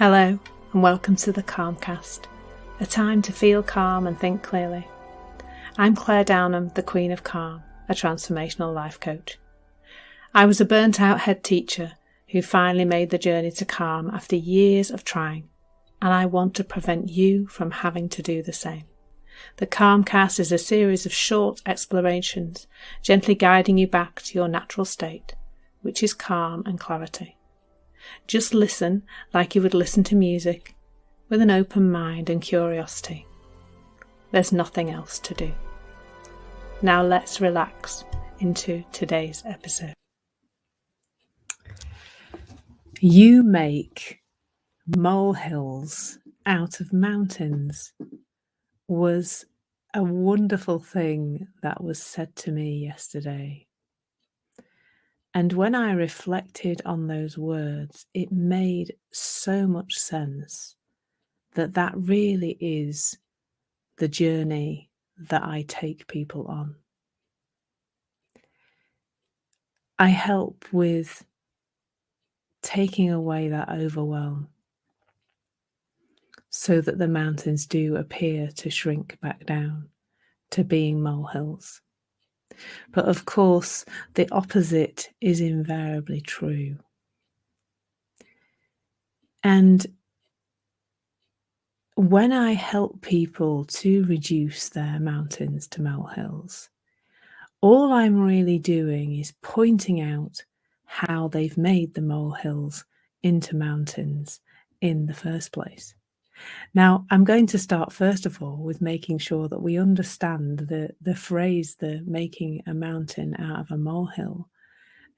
Hello and welcome to the Calmcast, a time to feel calm and think clearly. I'm Claire Downham, the Queen of Calm, a transformational life coach. I was a burnt out head teacher who finally made the journey to calm after years of trying, and I want to prevent you from having to do the same. The Calmcast is a series of short explorations, gently guiding you back to your natural state, which is calm and clarity. Just listen like you would listen to music, with an open mind and curiosity. There's nothing else to do. Now let's relax into today's episode. You make molehills out of mountains was a wonderful thing that was said to me yesterday. And when I reflected on those words, it made so much sense that really is the journey that I take people on. I help with taking away that overwhelm so that the mountains do appear to shrink back down to being molehills. But of course, the opposite is invariably true. And when I help people to reduce their mountains to molehills, all I'm really doing is pointing out how they've made the molehills into mountains in the first place. Now, I'm going to start first of all with making sure that we understand the phrase, the making a mountain out of a molehill.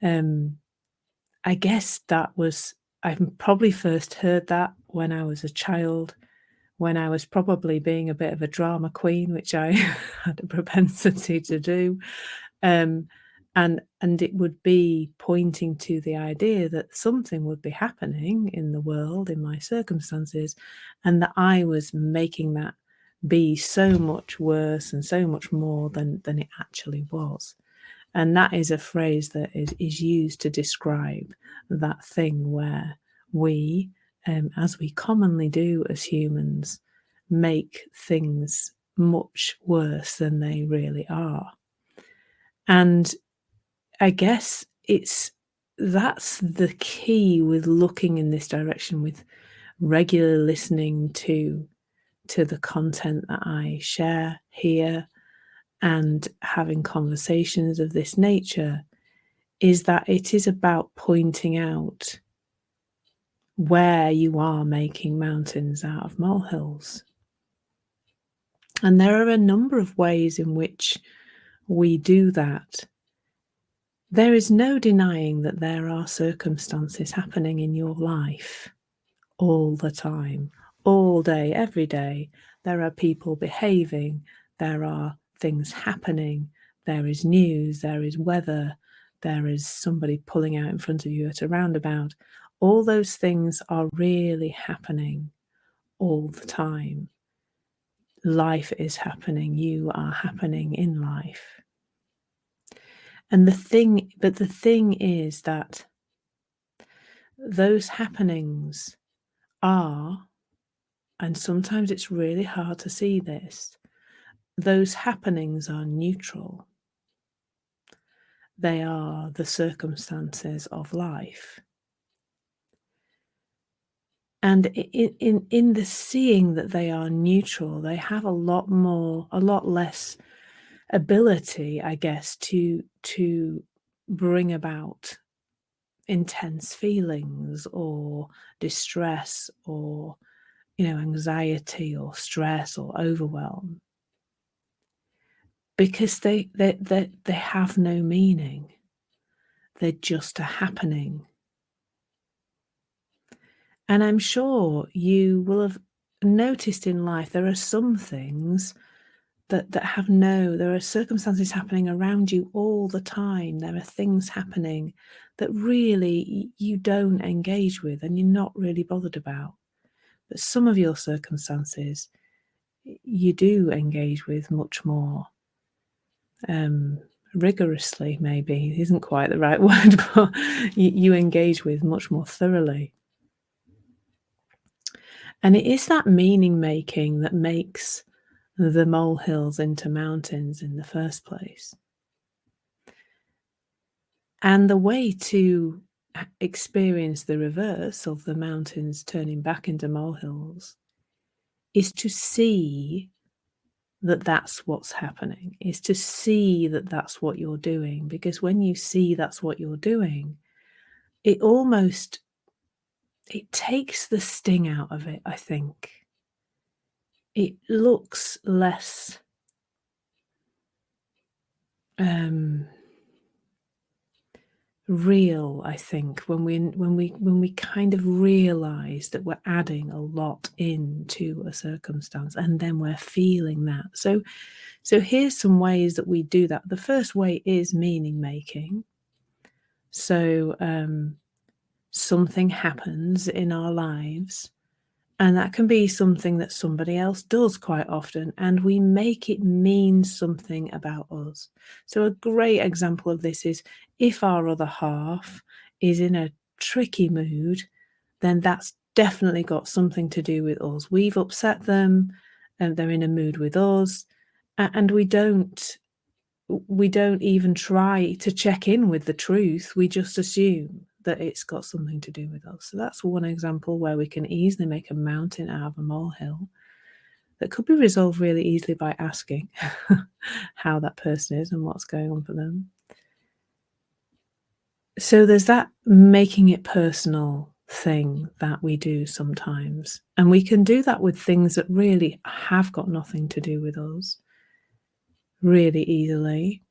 I guess I probably first heard that when I was a child, when I was probably being a bit of a drama queen, which I had a propensity to do. And it would be pointing to the idea that something would be happening in the world, in my circumstances, and that I was making that be so much worse and so much more than it actually was. And that is a phrase that is used to describe that thing where we, as we commonly do as humans, make things much worse than they really are. And I guess that's the key with looking in this direction, with regularly listening to the content that I share here and having conversations of this nature, is that it is about pointing out where you are making mountains out of molehills. And there are a number of ways in which we do that. There is no denying that there are circumstances happening in your life all the time, all day, every day. There are people behaving, there are things happening, there is news, there is weather, there is somebody pulling out in front of you at a roundabout. All those things are really happening all the time. Life is happening, you are happening in life. And the thing is that those happenings are, and sometimes it's really hard to see this, those happenings are neutral. They are the circumstances of life. And in the seeing that they are neutral, they have a lot less ability, I guess, to bring about intense feelings or distress or anxiety or stress or overwhelm, because they have no meaning. They're just a happening. And I'm sure you will have noticed in life there are some things that there are circumstances happening around you all the time. There are things happening that really you don't engage with and you're not really bothered about. But some of your circumstances you do engage with much more rigorously, maybe isn't quite the right word, but you engage with much more thoroughly. And it is that meaning making that makes the molehills into mountains in the first place. And the way to experience the reverse of the mountains turning back into molehills is to see that that's what's happening, is to see that that's what you're doing. Because when you see that's what you're doing, it takes the sting out of it, I think. It looks less real, I think, when we kind of realize that we're adding a lot into a circumstance, and then we're feeling that. So here's some ways that we do that. The first way is meaning making. So something happens in our lives, and that can be something that somebody else does quite often, and we make it mean something about us. So a great example of this is if our other half is in a tricky mood, then that's definitely got something to do with us. We've upset them, and they're in a mood with us, and we don't even try to check in with the truth. We just assume that it's got something to do with us. So that's one example where we can easily make a mountain out of a molehill that could be resolved really easily by asking how that person is and what's going on for them. So there's that making it personal thing that we do sometimes. And we can do that with things that really have got nothing to do with us really easily.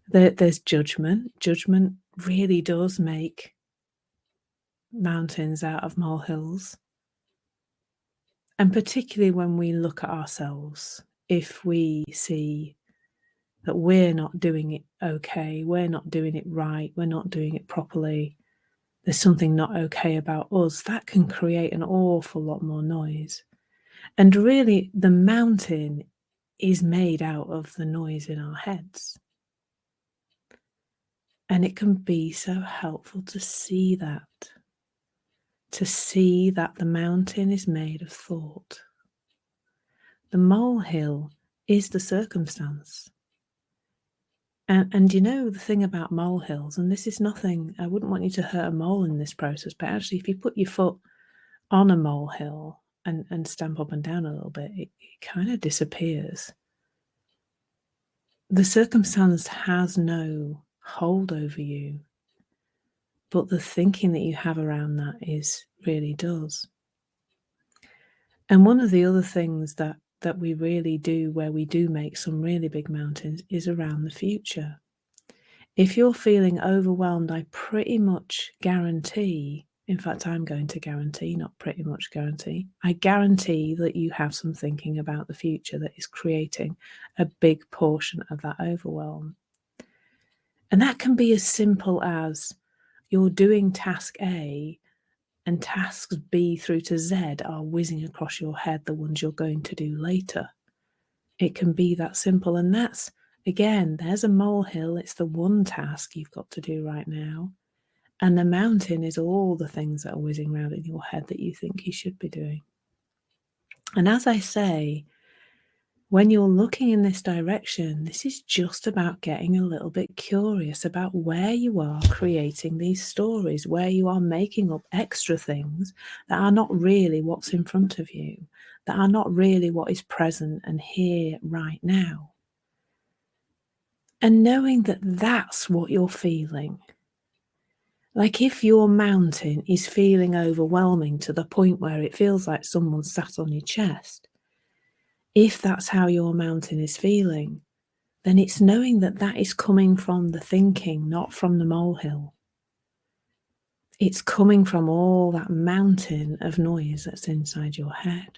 There's judgment. Judgment really does make mountains out of molehills. And particularly when we look at ourselves, if we see that we're not doing it okay, we're not doing it right, we're not doing it properly, there's something not okay about us, that can create an awful lot more noise. And really, the mountain is made out of the noise in our heads. And it can be so helpful to see that the mountain is made of thought. The molehill is the circumstance. And you know the thing about molehills, and this is nothing, I wouldn't want you to hurt a mole in this process, but actually if you put your foot on a molehill and stamp up and down a little bit, it kind of disappears. The circumstance has no hold over you, but the thinking that you have around that really does. And one of the other things that we really do, where we do make some really big mountains, is around the future. If you're feeling overwhelmed, I pretty much guarantee, in fact, I'm going to guarantee, not pretty much guarantee, I guarantee that you have some thinking about the future that is creating a big portion of that overwhelm. And that can be as simple as you're doing task A and tasks B through to Z are whizzing across your head, the ones you're going to do later. It can be that simple. And that's, again, there's a molehill. It's the one task you've got to do right now. And the mountain is all the things that are whizzing around in your head that you think you should be doing. And as I say, when you're looking in this direction, this is just about getting a little bit curious about where you are creating these stories, where you are making up extra things that are not really what's in front of you, that are not really what is present and here right now. And knowing that that's what you're feeling. Like if your mountain is feeling overwhelming to the point where it feels like someone sat on your chest, if that's how your mountain is feeling, then it's knowing that that is coming from the thinking, not from the molehill. It's coming from all that mountain of noise that's inside your head.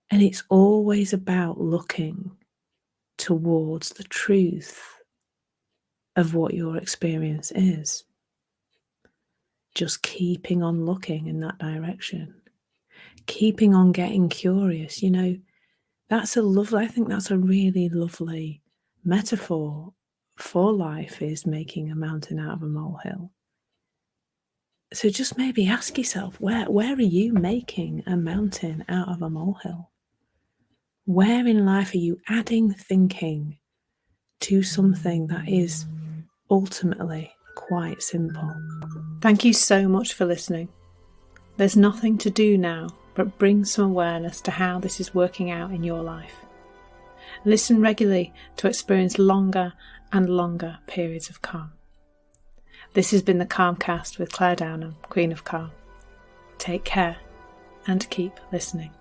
And it's always about looking towards the truth of what your experience is. Just keeping on looking in that direction. Keeping on getting curious. You know, I think that's a really lovely metaphor for life, is making a mountain out of a molehill. So just maybe ask yourself, where are you making a mountain out of a molehill? Where in life are you adding thinking to something that is ultimately quite simple? Thank you so much for listening. There's nothing to do now but bring some awareness to how this is working out in your life. Listen regularly to experience longer and longer periods of calm. This has been the Calmcast with Claire Downham, Queen of Calm. Take care and keep listening.